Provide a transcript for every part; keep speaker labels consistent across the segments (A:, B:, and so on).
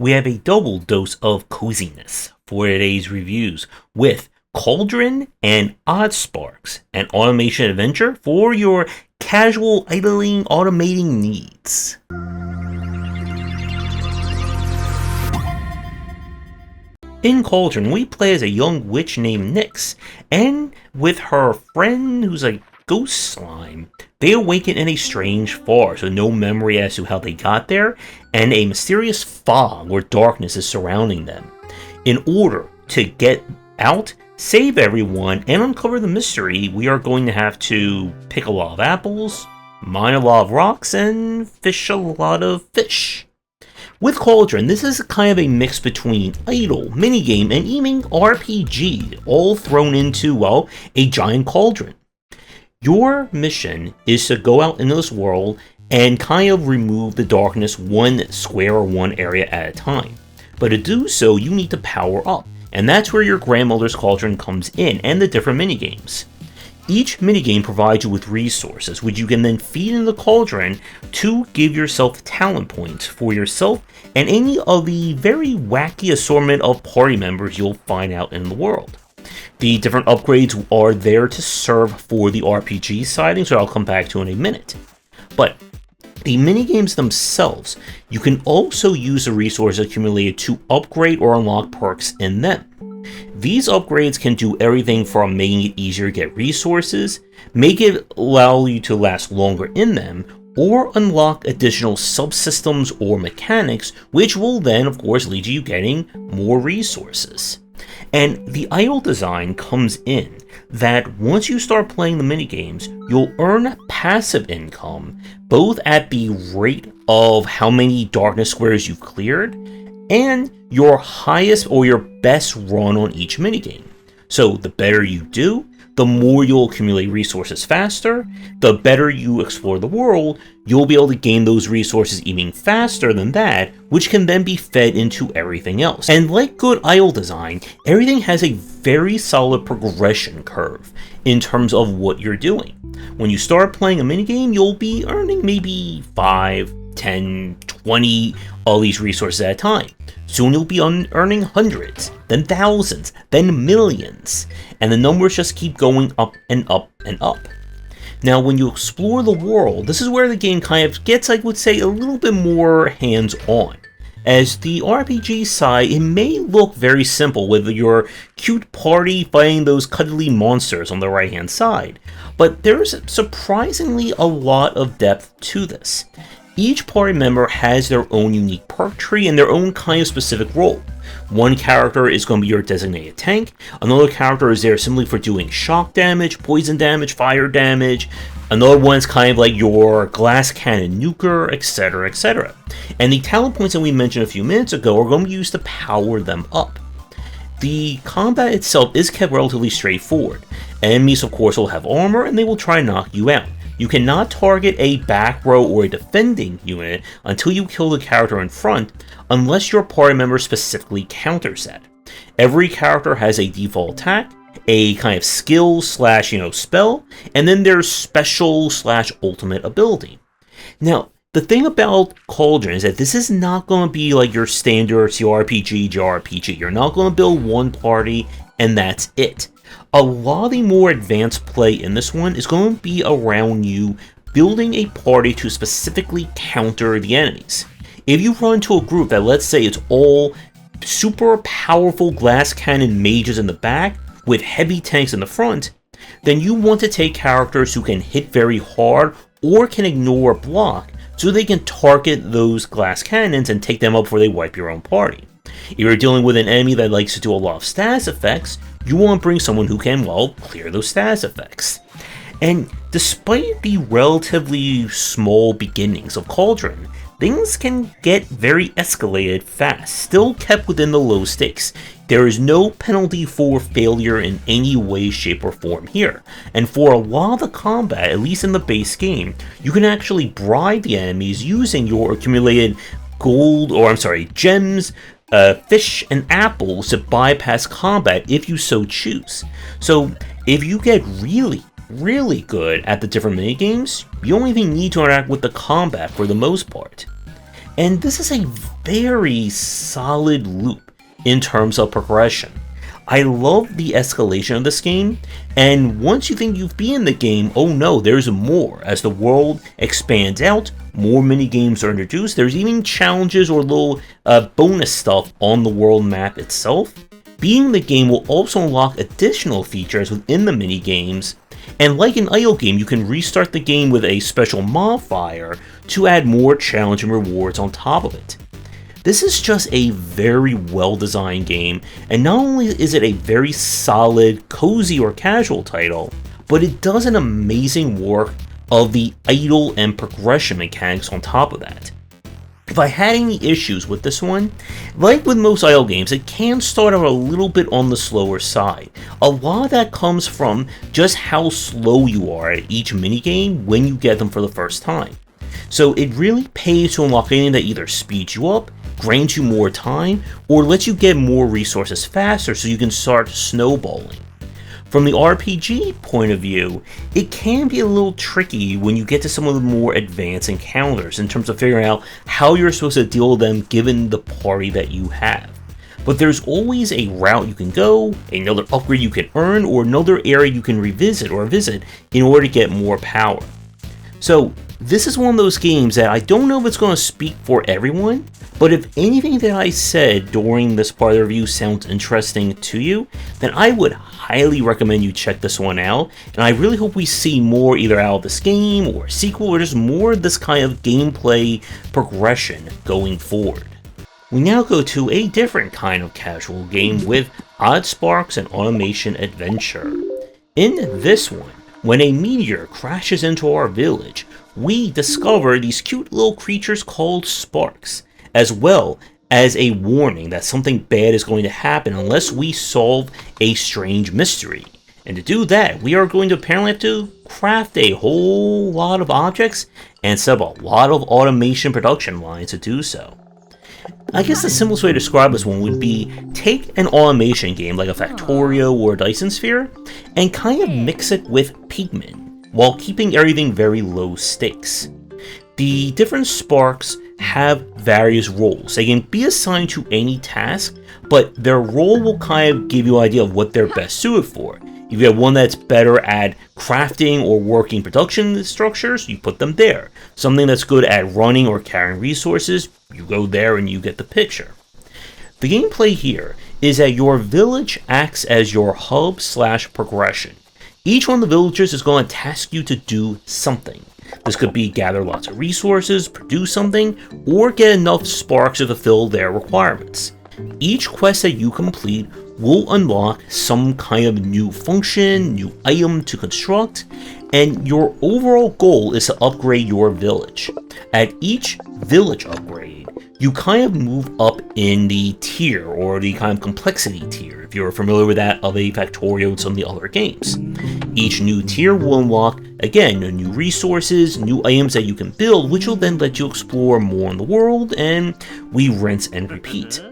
A: we have a double dose of coziness for today's reviews with Cauldron and Oddsparks, an automation adventure for your casual idling automating needs. In Cauldron, we play as a young witch named Nyx, and with her friend who's a ghost slime. They awaken in a strange forest with no memory as to how they got there, and a mysterious fog or darkness is surrounding them. In order to get out, save everyone, and uncover the mystery, we are going to have to pick a lot of apples, mine a lot of rocks, and fish a lot of fish. With Cauldron, this is kind of a mix between idle, minigame, and even RPG, all thrown into, well, a giant cauldron. Your mission is to go out into this world and kind of remove the darkness one square or one area at a time. But to do so, you need to power up, and that's where your grandmother's cauldron comes in, and the different minigames. Each minigame provides you with resources, which you can then feed in the cauldron to give yourself talent points for yourself and any of the very wacky assortment of party members you'll find out in the world. The different upgrades are there to serve for the RPG siding, so I'll come back to in a minute. But the minigames themselves, you can also use the resources accumulated to upgrade or unlock perks in them. These upgrades can do everything from making it easier to get resources, make it allow you to last longer in them, or unlock additional subsystems or mechanics, which will then, of course, lead to you getting more resources. And the idle design comes in that once you start playing the minigames, you'll earn passive income, both at the rate of how many darkness squares you've cleared, and your highest or your best run on each minigame. So the better you do, the more you'll accumulate resources faster, the better you explore the world, you'll be able to gain those resources even faster than that, which can then be fed into everything else. And like good idle design, everything has a very solid progression curve in terms of what you're doing. When you start playing a minigame, you'll be earning maybe 5, 10, 20 of these resources at a time. Soon you'll be earning hundreds, then thousands, then millions, and the numbers just keep going up and up and up. Now, when you explore the world, this is where the game kind of gets, I would say, a little bit more hands-on. As the RPG side, it may look very simple with your cute party fighting those cuddly monsters on the right-hand side, but there's surprisingly a lot of depth to this. Each party member has their own unique perk tree and their own kind of specific role. One character is going to be your designated tank, another character is there simply for doing shock damage, poison damage, fire damage, another one's kind of like your glass cannon nuker, etc, etc. And the talent points that we mentioned a few minutes ago are going to be used to power them up. The combat itself is kept relatively straightforward. Enemies, of course, will have armor and they will try and knock you out. You cannot target a back row or a defending unit until you kill the character in front, unless your party member specifically counters that. Every character has a default attack, a kind of skill slash, spell, and then there's special slash ultimate ability. Now, the thing about Cauldron is that this is not going to be like your standard CRPG, JRPG. You're not going to build one party and that's it. A lot of the more advanced play in this one is going to be around you building a party to specifically counter the enemies. If you run into a group that, let's say, it's all super powerful glass cannon mages in the back with heavy tanks in the front, then you want to take characters who can hit very hard or can ignore a block so they can target those glass cannons and take them up before they wipe your own party. If you're dealing with an enemy that likes to do a lot of status effects, you want to bring someone who can, well, clear those status effects. And despite the relatively small beginnings of Cauldron, things can get very escalated fast, still kept within the low stakes. There is no penalty for failure in any way, shape, or form here. And for a lot of the combat, at least in the base game, you can actually bribe the enemies using your accumulated gems, fish, and apples to bypass combat if you so choose. So if you get really good at the different minigames, you don't even need to interact with the combat for the most part. and this is a very solid loop in terms of progression. I love the escalation of this game, and once you think you've beaten the game, oh no, there's more. As the world expands out, more mini-games are introduced. There's even challenges or little bonus stuff on the world map itself. Beating the game will also unlock additional features within the mini-games, and like an idle game, you can restart the game with a special modifier to add more challenge and rewards on top of it. This is just a very well-designed game, and not only is it a very solid, cozy, or casual title, but it does an amazing work of the idle and progression mechanics on top of that. If I had any issues with this one, like with most idle games, it can start out a little bit on the slower side. A lot of that comes from just how slow you are at each minigame when you get them for the first time. So it really pays to unlock anything that either speeds you up, grants you more time, or lets you get more resources faster so you can start snowballing. From the RPG point of view, it can be a little tricky when you get to some of the more advanced encounters in terms of figuring out how you're supposed to deal with them given the party that you have. But there's always a route you can go, another upgrade you can earn, or another area you can revisit or visit in order to get more power. So this is one of those games that I don't know if it's going to speak for everyone, but if anything that I said during this part of the review sounds interesting to you, then I would highly recommend you check this one out, and I really hope we see more either out of this game or a sequel or just more of this kind of gameplay progression going forward. We now go to a different kind of casual game with Oddsparks and Automation Adventure. In this one, when a meteor crashes into our village, we discover these cute little creatures called sparks, as well as a warning that something bad is going to happen unless we solve a strange mystery. And to do that, we are going to apparently have to craft a whole lot of objects and set up a lot of automation production lines to do so. I guess the simplest way to describe this one would be take an automation game like a Factorio or a Dyson Sphere and kind of mix it with Pikmin while keeping everything very low stakes. The different sparks have various roles. They can be assigned to any task, but their role will kind of give you an idea of what they're best suited for. If you have one that's better at crafting or working production structures, you put them there. Something that's good at running or carrying resources, you go there and you get the picture. The gameplay here is that your village acts as your hub/progression. Each one of the villagers is going to task you to do something. This could be gather lots of resources, produce something, or get enough sparks to fulfill their requirements. Each quest that you complete will unlock some kind of new function, new item to construct, and your overall goal is to upgrade your village. At each village upgrade, you kind of move up in the tier, or the kind of complexity tier, if you're familiar with that of a Factorio and some of the other games. Each new tier will unlock, again, new resources, new items that you can build, which will then let you explore more in the world, and we rinse and repeat.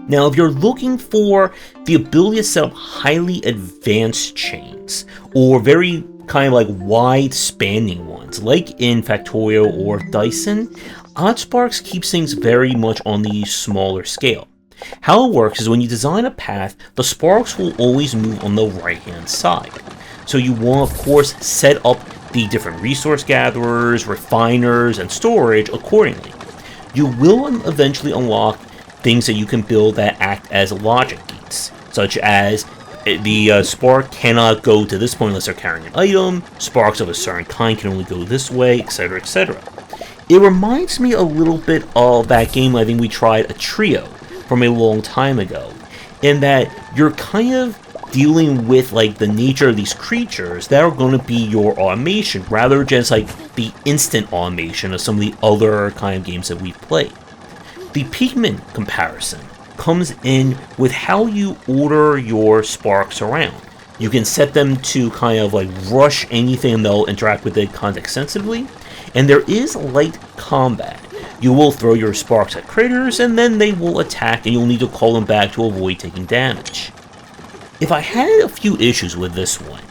A: Now, if you're looking for the ability to set up highly advanced chains, or very kind of like wide-spanning ones, like in Factorio or Dyson, Oddsparks keeps things very much on the smaller scale. How it works is when you design a path, the sparks will always move on the right-hand side. So you want, of course, set up the different resource gatherers, refiners, and storage accordingly. You will eventually unlock things that you can build that act as logic gates, such as the spark cannot go to this point unless they're carrying an item, sparks of a certain kind can only go this way, etc, etc. It reminds me a little bit of that game I think we tried, a trio, from a long time ago, in that you're kind of dealing with like the nature of these creatures that are going to be your automation, rather than just like the instant automation of some of the other kind of games that we've played. The Pikmin comparison comes in with how you order your sparks around. You can set them to kind of like rush anything and they'll interact with it context sensitively, and there is light combat. You will throw your sparks at critters and then they will attack and you'll need to call them back to avoid taking damage. If I had a few issues with this one,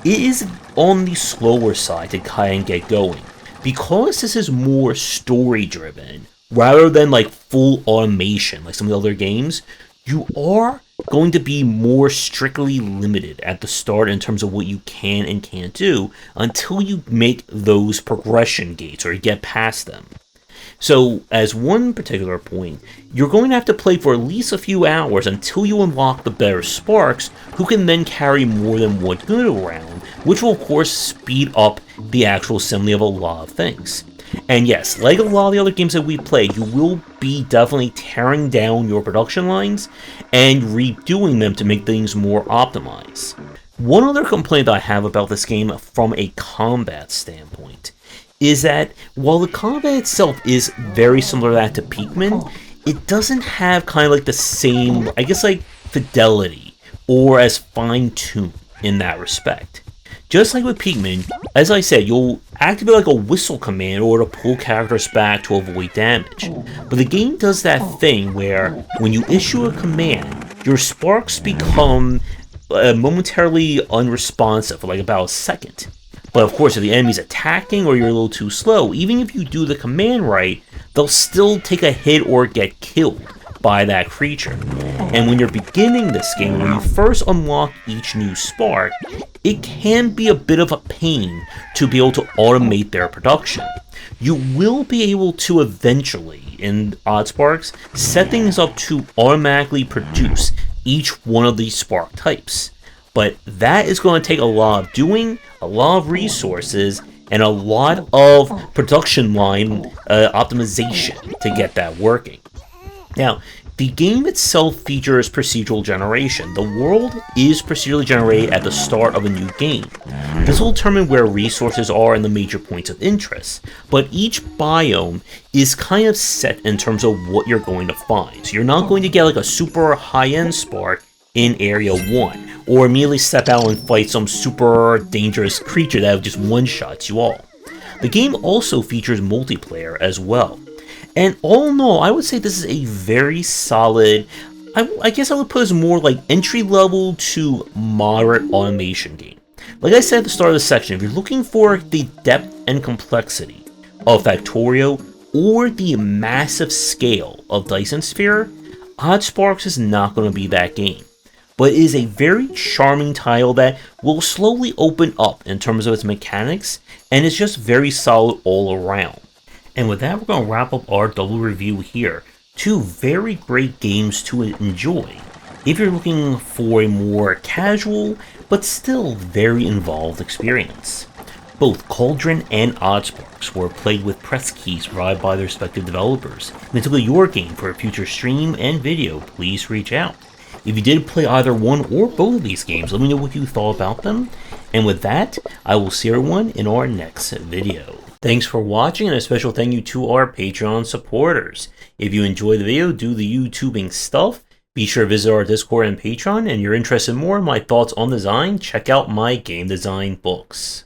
A: it is on the slower side to kind of get going. Because this is more story driven, rather than like full automation like some of the other games, you are going to be more strictly limited at the start in terms of what you can and can't do until you make those progression gates or you get past them. So, as one particular point, you're going to have to play for at least a few hours until you unlock the better Sparks, who can then carry more than one good around, which will of course speed up the actual assembly of a lot of things. And yes, like a lot of the other games that we played, you will be definitely tearing down your production lines and redoing them to make things more optimized. One other complaint I have about this game from a combat standpoint is that while the combat itself is very similar to that to Pikmin, it doesn't have kind of like the same, I guess, like fidelity or as fine-tuned in that respect. Just like with Pikmin, as I said, you'll activate like a whistle command in order to pull characters back to avoid damage. But the game does that thing where when you issue a command, your sparks become momentarily unresponsive for like about a second. But of course, if the enemy's attacking or you're a little too slow, even if you do the command right, they'll still take a hit or get killed by that creature. And when you're beginning this game, when you first unlock each new spark, it can be a bit of a pain to be able to automate their production. You will be able to eventually, in Oddsparks, set things up to automatically produce each one of these spark types. But that is going to take a lot of doing, a lot of resources, and a lot of production line optimization to get that working. Now, the game itself features procedural generation. The world is procedurally generated at the start of a new game. This will determine where resources are and the major points of interest, but each biome is kind of set in terms of what you're going to find. So you're not going to get like a super high-end spark in Area 1, or immediately step out and fight some super dangerous creature that just one-shots you all. The game also features multiplayer as well. And all in all, I would say this is a very solid, I guess I would put it as more like entry-level to moderate automation game. Like I said at the start of the section, if you're looking for the depth and complexity of Factorio or the massive scale of Dyson Sphere, Oddsparks is not going to be that game. But it is a very charming title that will slowly open up in terms of its mechanics, and it's just very solid all around. And with that, we're going to wrap up our double review here. Two very great games to enjoy if you're looking for a more casual, but still very involved experience. Both Cauldron and Oddsparks were played with press keys provided by their respective developers. And if it's your game for a future stream and video, please reach out. If you did play either one or both of these games, let me know what you thought about them. And with that, I will see everyone in our next video. Thanks for watching, and a special thank you to our Patreon supporters. If you enjoyed the video, do the YouTubing stuff, be sure to visit our Discord and Patreon, and you're interested in more in my thoughts on design, check out my game design books.